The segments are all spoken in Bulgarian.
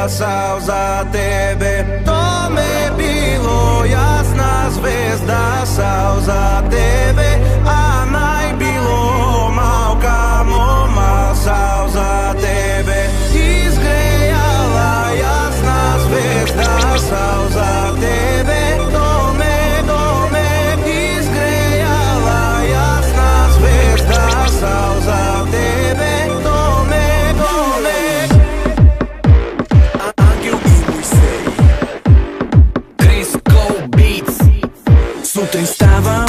stasal za tebe. To me bilo jasna zvezda sal za tebe, a naj bilo mal kamo mal sal za tebe. Izgrejala jasna zvezda sal za tebe. To me izgrejala jasna zvezda sal za tebe. Сутрин ставам,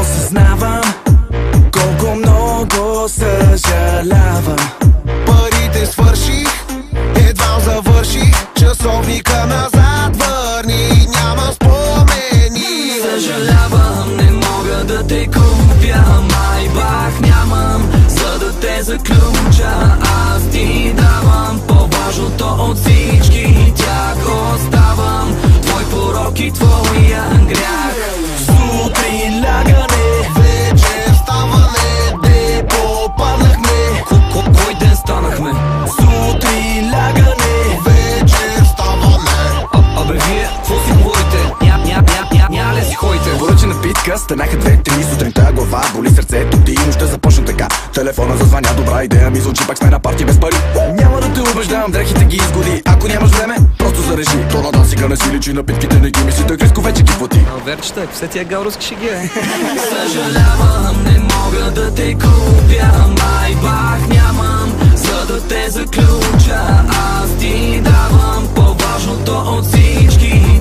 осъзнавам колко много съжалявам. Парите свърших, едва завърших, часовника назад върни, няма спомени. Съжалявам, не мога да те купя, майбах нямам, за да те заключа. Аз ти давам по-важното от всички тях оставам, твой порок и твоя грях. Сутрин лягане, Вечер ставане, де попаднахме. кой ден станахме? Сутрин лягане, Вечер ставане. абе вие, какво си говорите? Ня ли си ходите? Поръча напитка, станаха 2-3 сутринта, глава боли сърцето ти, нощта започна така. Телефона зазвъня, добра идея ми звучи, пак сме на парти без пари. Няма да те убеждавам, дрехите ги изгоди, ако нямаш време, просто зарежи. То на дансика не си личи, напитките не ги мисли, той Криско вече ги плати. Верчета, ако все тия галруски шеги, съжалявам, не мога да те купя, майбах нямам, за да те заключа. Аз ти давам по-важното от всички